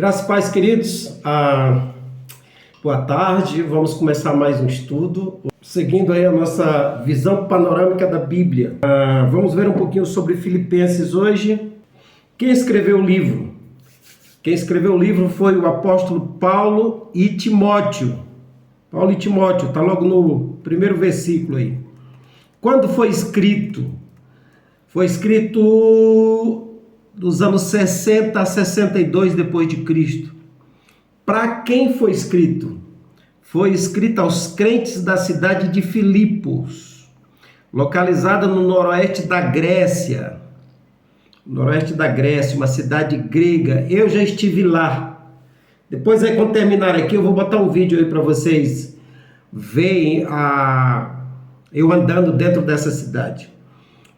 Graças e paz, queridos. Boa tarde. Vamos começar mais um estudo, seguindo aí a nossa visão panorâmica da Bíblia. Vamos ver um pouquinho sobre Filipenses hoje. Quem escreveu o livro? Quem escreveu o livro foi o apóstolo Paulo e Timóteo. Paulo e Timóteo, está logo no primeiro versículo aí. Quando foi escrito? Foi escrito dos anos 60 a 62 depois de Cristo. Para quem foi escrito? Foi escrito aos crentes da cidade de Filipos, localizada no noroeste da Grécia. Noroeste da Grécia, uma cidade grega. Eu já estive lá. Depois aí, quando terminar aqui, eu vou botar um vídeo aí para vocês verem eu andando dentro dessa cidade.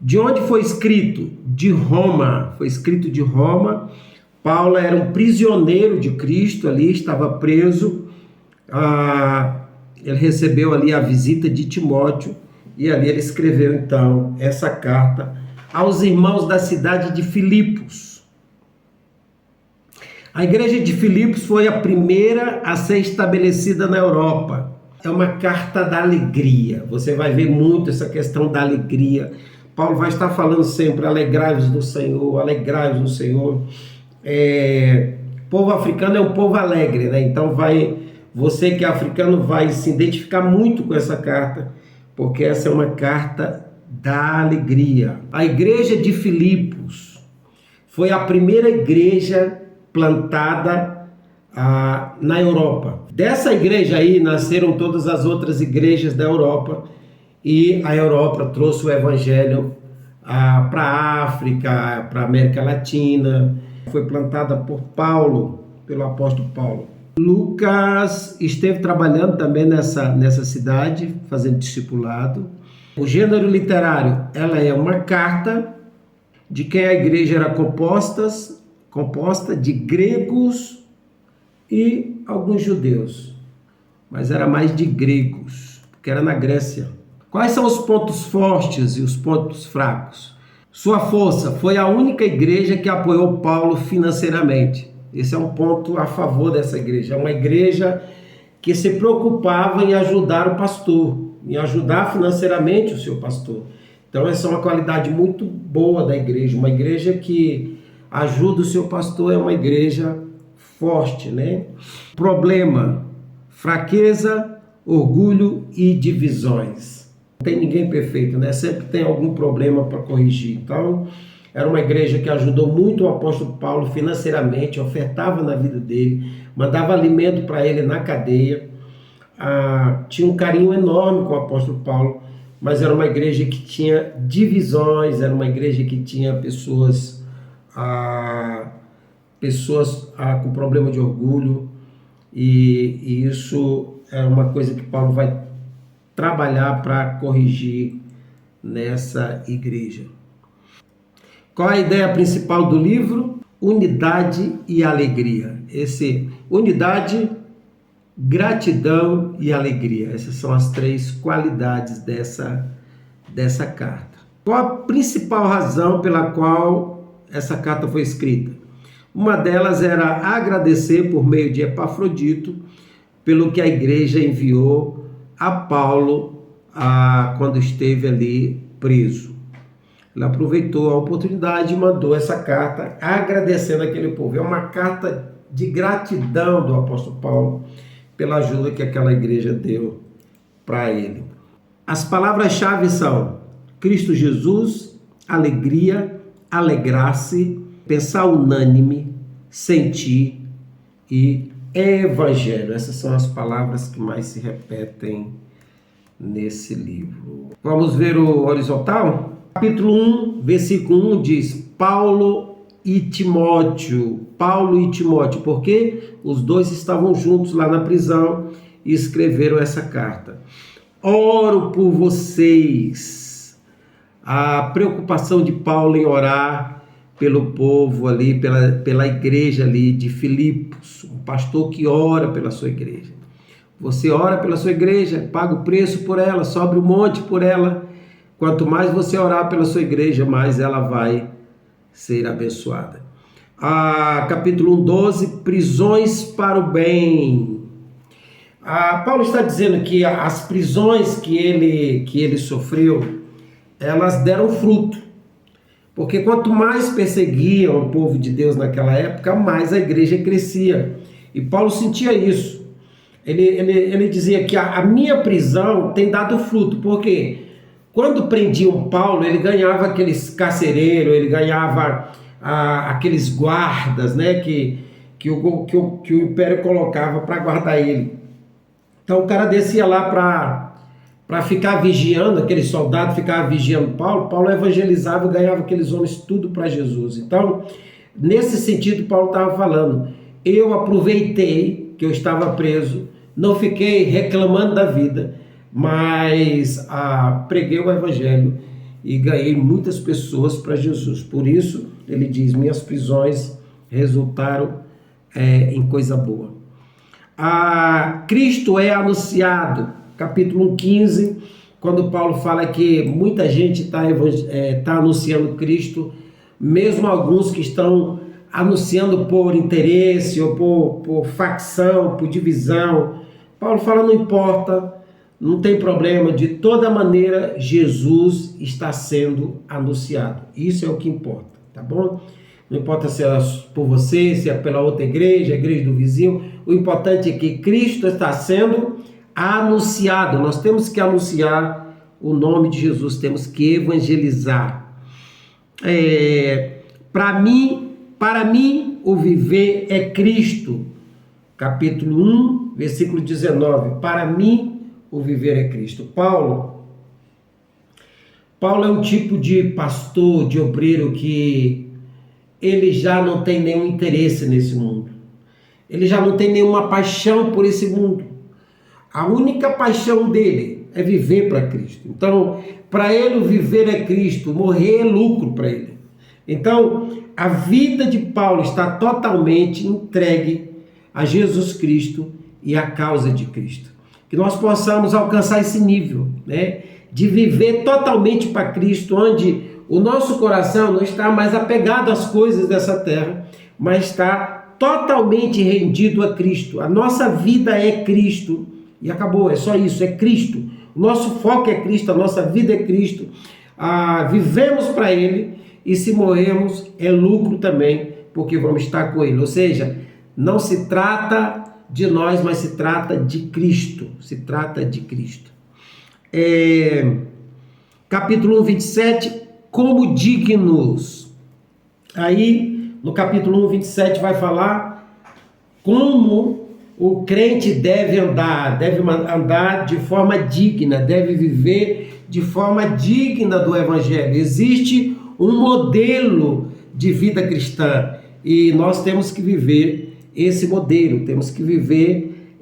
De onde foi escrito? De Roma. Foi escrito de Roma. Paulo era um prisioneiro de Cristo ali, estava preso. Ele recebeu ali a visita de Timóteo e ali ele escreveu então essa carta aos irmãos da cidade de Filipos. A igreja de Filipos foi a primeira a ser estabelecida na Europa. É uma carta da alegria. Você vai ver muito essa questão da alegria. Paulo vai estar falando sempre: alegrai-vos no Senhor, alegrai-vos no Senhor. O povo africano é um povo alegre, né? Então você que é africano vai se identificar muito com essa carta, porque essa é uma carta da alegria. A igreja de Filipos foi a primeira igreja plantada na Europa. Dessa igreja aí nasceram todas as outras igrejas da Europa, e a Europa trouxe o evangelho para a África, para a América Latina. Foi plantada por Paulo, pelo apóstolo Paulo. Lucas esteve trabalhando também nessa cidade, fazendo discipulado. O gênero literário, ela é uma carta de quem a igreja era composta de gregos e alguns judeus, mas era mais de gregos, porque era na Grécia. Quais são os pontos fortes e os pontos fracos? Sua força: foi a única igreja que apoiou Paulo financeiramente. Esse é um ponto a favor dessa igreja. É uma igreja que se preocupava em ajudar o pastor, em ajudar financeiramente o seu pastor. Então essa é uma qualidade muito boa da igreja. Uma igreja que ajuda o seu pastor é uma igreja forte, né? Problema: fraqueza, orgulho e divisões. Não tem ninguém perfeito, né? Sempre tem algum problema para corrigir. Então, era uma igreja que ajudou muito o apóstolo Paulo financeiramente, ofertava na vida dele, mandava alimento para ele na cadeia. Tinha um carinho enorme com o apóstolo Paulo, mas era uma igreja que tinha divisões, era uma igreja que tinha pessoas com problema de orgulho, e isso é uma coisa que Paulo vai trabalhar para corrigir nessa igreja. Qual a ideia principal do livro? Unidade e alegria. Unidade, gratidão e alegria. Essas são as três qualidades dessa carta. Qual a principal razão pela qual essa carta foi escrita? Uma delas era agradecer por meio de Epafrodito pelo que a igreja enviou a Paulo quando esteve ali preso. Ele aproveitou a oportunidade e mandou essa carta agradecendo aquele povo. É uma carta de gratidão do apóstolo Paulo pela ajuda que aquela igreja deu para ele. As palavras-chave são Cristo Jesus, alegria, alegrar-se, pensar unânime, sentir e evangelho. Essas são as palavras que mais se repetem nesse livro. Vamos ver o horizontal? Capítulo 1, versículo 1 diz: Paulo e Timóteo. Paulo e Timóteo, porque os dois estavam juntos lá na prisão e escreveram essa carta. Oro por vocês. A preocupação de Paulo em orar pelo povo ali, pela igreja ali de Filipos, um pastor que ora pela sua igreja. Você ora pela sua igreja, paga o preço por ela, sobe o monte por ela. Quanto mais você orar pela sua igreja, mais ela vai ser abençoada. capítulo 1, 12, prisões para o bem. Paulo está dizendo que as prisões que ele sofreu, elas deram fruto. Porque quanto mais perseguiam o povo de Deus naquela época, mais a igreja crescia. E Paulo sentia isso. Ele dizia que a minha prisão tem dado fruto. Porque quando prendiam Paulo, ele ganhava aqueles carcereiros, ele ganhava aqueles guardas, né, que o império colocava para guardar ele. Então o cara descia lá para ficar vigiando, aquele soldado ficava vigiando Paulo evangelizava e ganhava aqueles homens tudo para Jesus. Então, nesse sentido, Paulo estava falando, eu aproveitei que eu estava preso, não fiquei reclamando da vida, mas preguei o evangelho e ganhei muitas pessoas para Jesus. Por isso, ele diz, minhas prisões resultaram em coisa boa. Cristo é anunciado, capítulo 15, quando Paulo fala que muita gente está anunciando Cristo, mesmo alguns que estão anunciando por interesse ou por facção, por divisão. Paulo fala, não importa, não tem problema, de toda maneira Jesus está sendo anunciado. Isso é o que importa, tá bom? Não importa se é por você, se é pela outra igreja, a igreja do vizinho, o importante é que Cristo está sendo anunciado. Nós temos que anunciar o nome de Jesus, temos que evangelizar. Para mim, o viver é Cristo. Capítulo 1, versículo 19. Para mim, o viver é Cristo. Paulo é um tipo de pastor, de obreiro que ele já não tem nenhum interesse nesse mundo. Ele já não tem nenhuma paixão por esse mundo. A única paixão dele é viver para Cristo. Então, para ele o viver é Cristo, morrer é lucro para ele. Então, a vida de Paulo está totalmente entregue a Jesus Cristo e à causa de Cristo. Que nós possamos alcançar esse nível, né, de viver totalmente para Cristo, onde o nosso coração não está mais apegado às coisas dessa terra, mas está totalmente rendido a Cristo. A nossa vida é Cristo e acabou, é só isso, é Cristo. O nosso foco é Cristo, a nossa vida é Cristo. Vivemos para Ele e se morrermos é lucro também, porque vamos estar com Ele. Ou seja, não se trata de nós, mas se trata de Cristo. Se trata de Cristo. Capítulo 1, 27, como dignos. Aí, no capítulo 1, 27, vai falar como o crente deve andar de forma digna, deve viver de forma digna do Evangelho. Existe um modelo de vida cristã e nós temos que viver esse modelo, temos que viver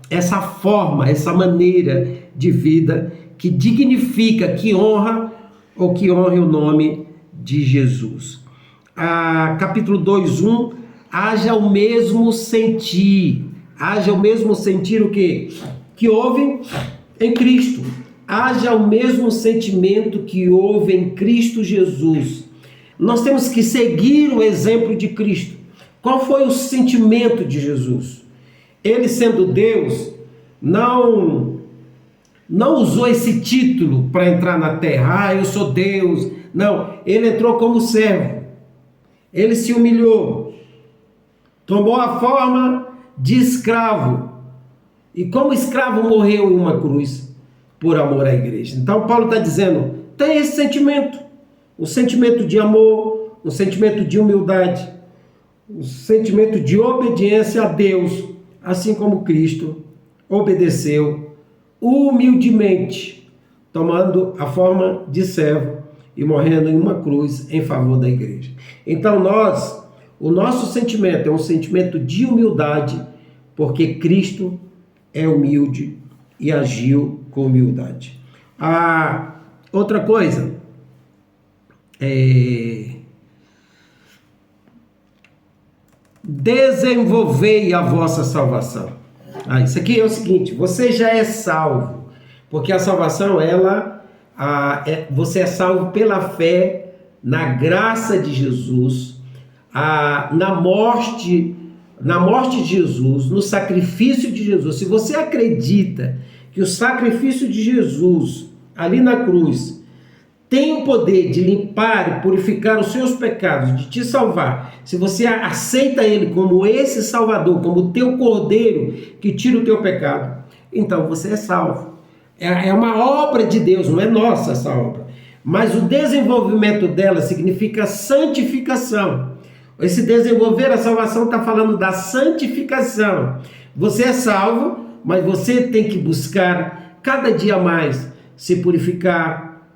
essa forma, essa maneira de vida que dignifica, que honra ou que honre o nome de Jesus. Capítulo 2, 1, haja o mesmo sentir o quê? Que houve em Cristo. Haja o mesmo sentimento que houve em Cristo Jesus. Nós temos que seguir o exemplo de Cristo. Qual foi o sentimento de Jesus? Ele, sendo Deus, não usou esse título para entrar na terra. Eu sou Deus. Não, ele entrou como servo. Ele se humilhou. Tomou a forma de escravo. E como escravo morreu em uma cruz por amor à igreja. Então Paulo está dizendo, tem esse sentimento. Um sentimento de amor, um sentimento de humildade, um sentimento de obediência a Deus, assim como Cristo obedeceu humildemente, tomando a forma de servo e morrendo em uma cruz em favor da igreja. Então o nosso sentimento é um sentimento de humildade, porque Cristo é humilde e agiu com humildade. Outra coisa, desenvolvei a vossa salvação. Isso aqui é o seguinte, você já é salvo, porque a salvação, você é salvo pela fé na graça de Jesus, na morte de Jesus, no sacrifício de Jesus. Se você acredita que o sacrifício de Jesus ali na cruz tem o poder de limpar e purificar os seus pecados, de te salvar, se você aceita Ele como esse Salvador, como o teu Cordeiro que tira o teu pecado, então você é salvo. É uma obra de Deus, não é nossa essa obra. Mas o desenvolvimento dela significa santificação. Esse desenvolver a salvação está falando da santificação. Você é salvo, mas você tem que buscar cada dia mais se purificar,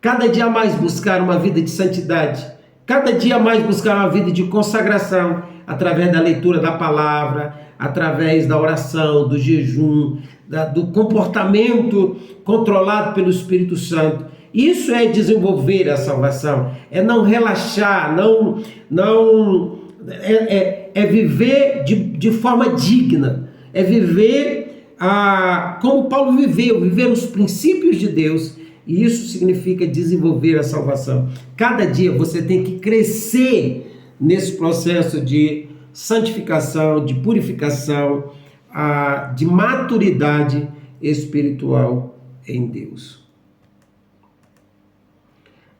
cada dia mais buscar uma vida de santidade, cada dia mais buscar uma vida de consagração, através da leitura da palavra, através da oração, do jejum, do comportamento controlado pelo Espírito Santo. Isso é desenvolver a salvação, é não relaxar, é viver de forma digna, é viver como Paulo viveu, viver os princípios de Deus, e isso significa desenvolver a salvação. Cada dia você tem que crescer nesse processo de santificação, de purificação, de maturidade espiritual em Deus.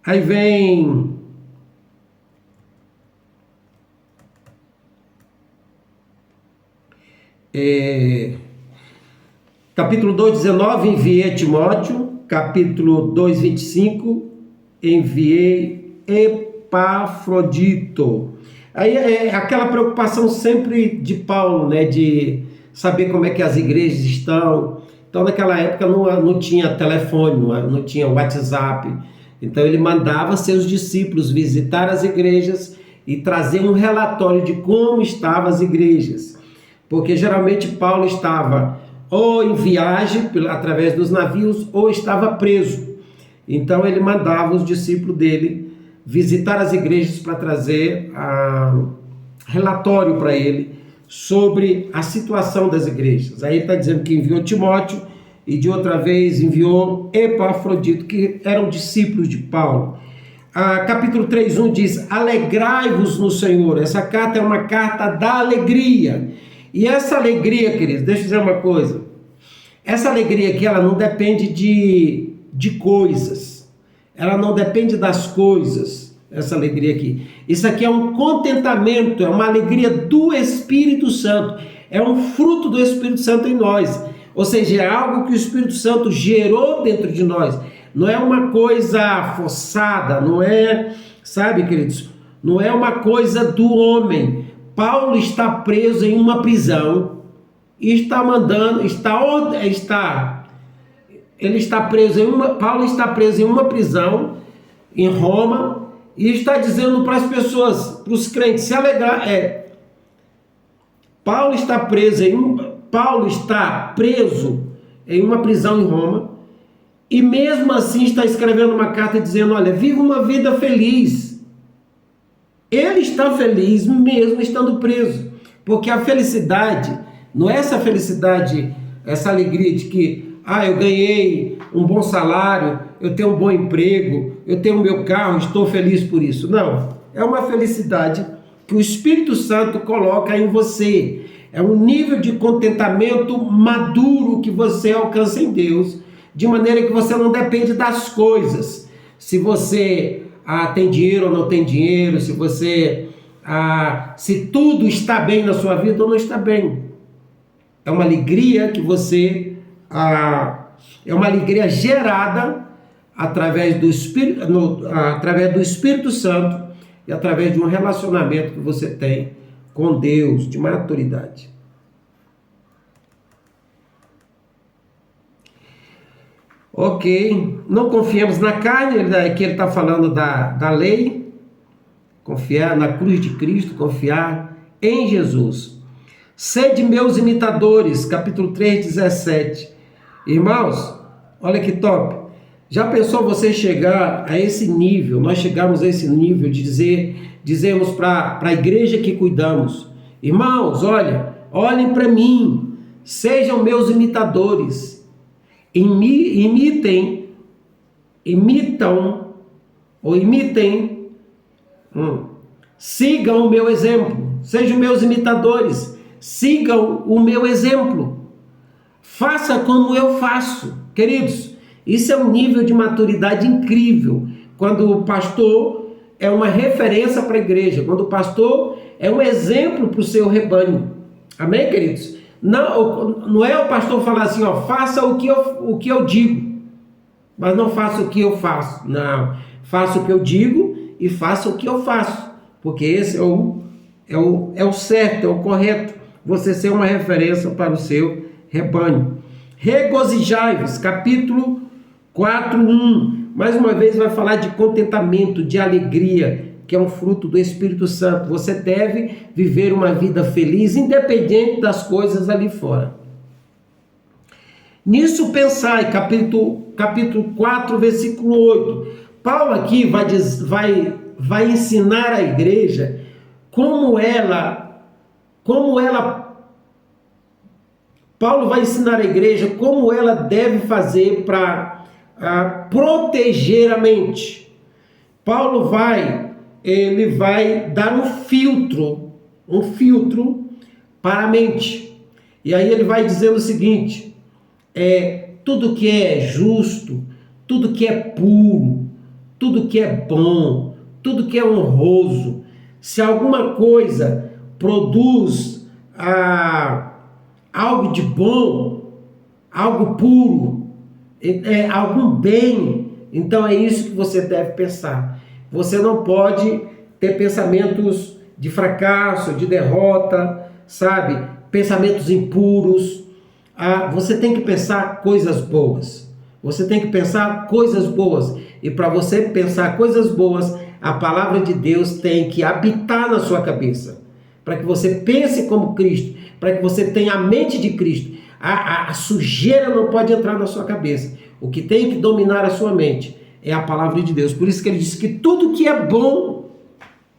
Aí vem capítulo 2:19, enviei a Timóteo. Capítulo 2:25, enviei Epafrodito. Aí é aquela preocupação sempre de Paulo, né, de saber como é que as igrejas estão. Então naquela época não tinha telefone, não tinha WhatsApp. Então ele mandava seus discípulos visitar as igrejas e trazer um relatório de como estavam as igrejas. Porque geralmente Paulo estava ou em viagem através dos navios ou estava preso. Então ele mandava os discípulos dele visitar as igrejas para trazer relatório para ele sobre a situação das igrejas. Aí ele está dizendo que enviou Timóteo e de outra vez enviou Epafrodito, que eram discípulos de Paulo. Capítulo 3:1 diz: alegrai-vos no Senhor. Essa carta é uma carta da alegria. E essa alegria, queridos, deixa eu dizer uma coisa. Essa alegria aqui, ela não depende de coisas. Ela não depende das coisas, essa alegria aqui. Isso aqui é um contentamento, é uma alegria do Espírito Santo. É um fruto do Espírito Santo em nós. Ou seja, é algo que o Espírito Santo gerou dentro de nós. Não é uma coisa forçada, não é, sabe, queridos? Não é uma coisa do homem. Paulo está preso em uma prisão e está Paulo está preso em uma prisão em Roma e está dizendo para as pessoas, para os crentes se alegrar. Paulo está preso em uma prisão em Roma e mesmo assim está escrevendo uma carta dizendo: olha, viva uma vida feliz. Ele está feliz mesmo estando preso, porque a felicidade não é essa felicidade, essa alegria de que eu ganhei um bom salário, eu tenho um bom emprego, eu tenho o meu carro, estou feliz por isso. Não, é uma felicidade que o Espírito Santo coloca em você. É um nível de contentamento maduro que você alcança em Deus, de maneira que você não depende das coisas. Se você tem dinheiro ou não tem dinheiro, se tudo está bem na sua vida ou não está bem. É uma alegria que você... é uma alegria gerada através do Espírito Santo e através de um relacionamento que você tem com Deus, de maturidade. Ok, não confiemos na carne, aqui ele está falando da lei, confiar na cruz de Cristo, confiar em Jesus. Sede meus imitadores, capítulo 3:17. Irmãos, olha que top. Já pensou você chegar a esse nível, nós chegamos a esse nível de dizemos para a igreja que cuidamos: irmãos, olhem para mim, sejam meus imitadores. Imitem sigam o meu exemplo, sejam meus imitadores, sigam o meu exemplo, faça como eu faço. Queridos, isso é um nível de maturidade incrível, quando o pastor é uma referência para a igreja, quando o pastor é um exemplo para o seu rebanho. Amém, queridos? Não é o pastor falar assim, ó, faça o que eu digo, mas não faça o que eu faço. Não, faça o que eu digo e faça o que eu faço, porque esse é o certo, é o correto, você ser uma referência para o seu rebanho. Regozijai-vos, capítulo 4:1, mais uma vez vai falar de contentamento, de alegria, que é um fruto do Espírito Santo. Você deve viver uma vida feliz, independente das coisas ali fora. Nisso pensai, capítulo 4, versículo 8. Paulo aqui vai ensinar a igreja Paulo vai ensinar a igreja como ela deve fazer para proteger a mente. Paulo vai dar um filtro para a mente. E aí ele vai dizer o seguinte: tudo que é justo, tudo que é puro, tudo que é bom, tudo que é honroso, se alguma coisa produz algo de bom, algo puro, algum bem, então é isso que você deve pensar. Você não pode ter pensamentos de fracasso, de derrota, sabe? Pensamentos impuros. Você tem que pensar coisas boas. Você tem que pensar coisas boas. E para você pensar coisas boas, a palavra de Deus tem que habitar na sua cabeça. Para que você pense como Cristo. Para que você tenha a mente de Cristo. A sujeira não pode entrar na sua cabeça. O que tem que dominar a sua mente é a palavra de Deus. Por isso que ele diz que tudo que é bom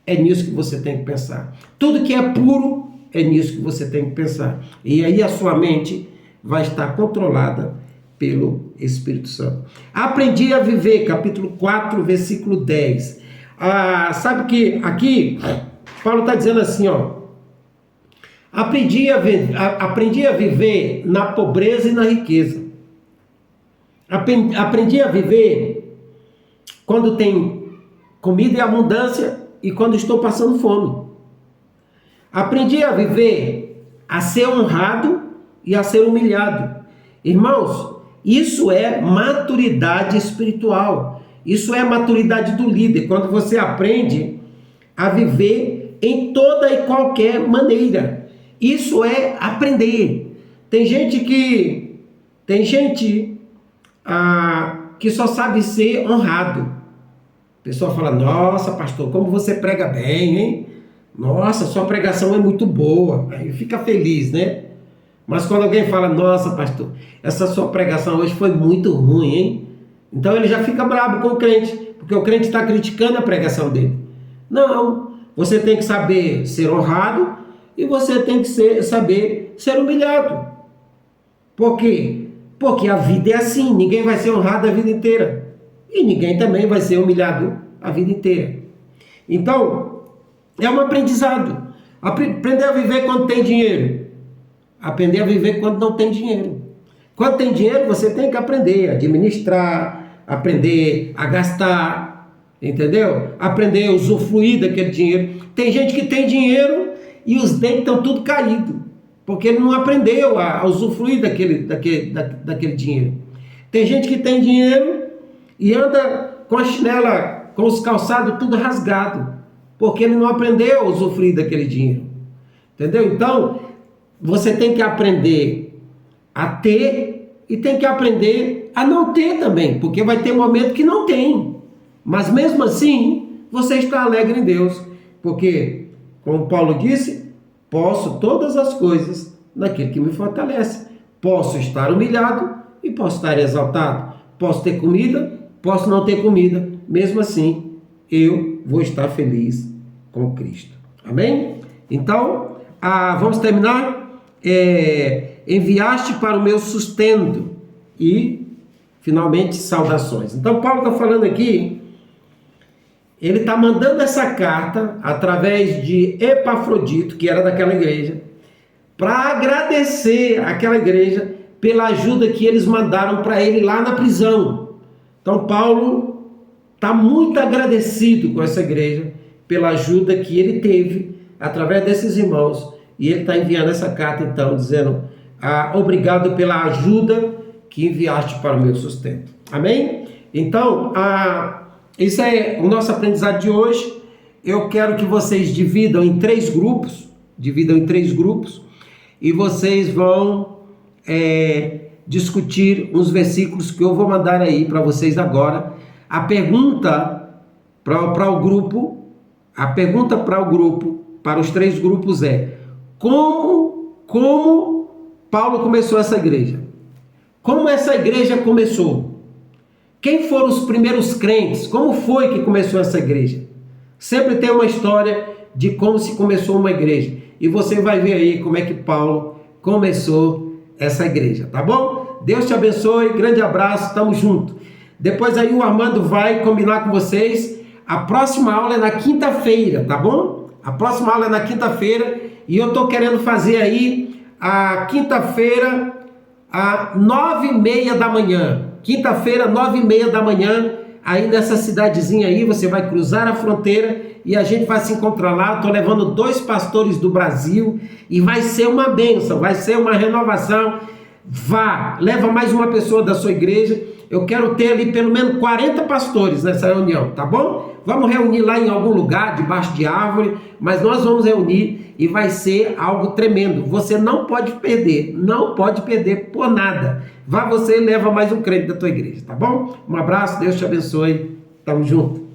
é nisso que você tem que pensar. Tudo que é puro é nisso que você tem que pensar. E aí a sua mente vai estar controlada pelo Espírito Santo. Aprendi a viver, capítulo 4, versículo 10. Sabe que aqui Paulo está dizendo assim, ó: aprendi a viver na pobreza e na riqueza. Aprendi a viver quando tem comida em abundância e quando estou passando fome. Aprendi a viver, a ser honrado e a ser humilhado. Irmãos, isso é maturidade espiritual. Isso é a maturidade do líder. Quando você aprende a viver em toda e qualquer maneira. Isso é aprender. Tem gente que só sabe ser honrado. A pessoa fala: nossa, pastor, como você prega bem, hein? Nossa, sua pregação é muito boa. Aí fica feliz, né? Mas quando alguém fala: nossa, pastor, essa sua pregação hoje foi muito ruim, hein? Então ele já fica bravo com o crente, porque o crente está criticando a pregação dele. Não, você tem que saber ser honrado e você tem que saber ser humilhado. Por quê? Porque a vida é assim, ninguém vai ser honrado a vida inteira. E ninguém também vai ser humilhado a vida inteira. Então, é um aprendizado. Aprender a viver quando tem dinheiro. Aprender a viver quando não tem dinheiro. Quando tem dinheiro, você tem que aprender a administrar, aprender a gastar, entendeu? Aprender a usufruir daquele dinheiro. Tem gente que tem dinheiro e os dentes estão tudo caídos, porque ele não aprendeu a usufruir daquele dinheiro. Tem gente que tem dinheiro e anda com a chinela, com os calçados tudo rasgado, porque ele não aprendeu a usufruir daquele dinheiro. Entendeu? Então, você tem que aprender a ter e tem que aprender a não ter também, porque vai ter momento que não tem. Mas mesmo assim, você está alegre em Deus, porque, como Paulo disse, posso todas as coisas naquele que me fortalece. Posso estar humilhado e posso estar exaltado. Posso ter comida, posso não ter comida. Mesmo assim, eu vou estar feliz com Cristo. Amém? Então, vamos terminar. Enviaste para o meu sustento e, finalmente, saudações. Então, Paulo está falando aqui ele está mandando essa carta através de Epafrodito, que era daquela igreja, para agradecer àquela igreja pela ajuda que eles mandaram para ele lá na prisão. Então Paulo está muito agradecido com essa igreja pela ajuda que ele teve através desses irmãos, e ele está enviando essa carta então dizendo: obrigado pela ajuda que enviaste para o meu sustento. Amém? Então, isso é o nosso aprendizado de hoje. Eu quero que vocês dividam em 3 grupos, e vocês vão discutir uns versículos que eu vou mandar aí para vocês agora. A pergunta para o grupo, para os 3 grupos é: como Paulo começou essa igreja? Como essa igreja começou? Quem foram os primeiros crentes? Como foi que começou essa igreja? Sempre tem uma história de como se começou uma igreja. E você vai ver aí como é que Paulo começou essa igreja, tá bom? Deus te abençoe, grande abraço, tamo junto. Depois aí o Armando vai combinar com vocês. A próxima aula é na quinta-feira, tá bom? A próxima aula é na quinta-feira e eu tô querendo fazer aí a quinta-feira às 9h30 da manhã. Quinta-feira, 9h30 da manhã, aí nessa cidadezinha aí, você vai cruzar a fronteira e a gente vai se encontrar lá. Estou levando 2 pastores do Brasil e vai ser uma bênção, vai ser uma renovação. Leva mais uma pessoa da sua igreja. Eu quero ter ali pelo menos 40 pastores nessa reunião, tá bom? Vamos reunir lá em algum lugar, debaixo de árvore, mas nós vamos reunir e vai ser algo tremendo. Você não pode perder por nada. Vá você e leva mais um crente da tua igreja, tá bom? Um abraço, Deus te abençoe, tamo junto.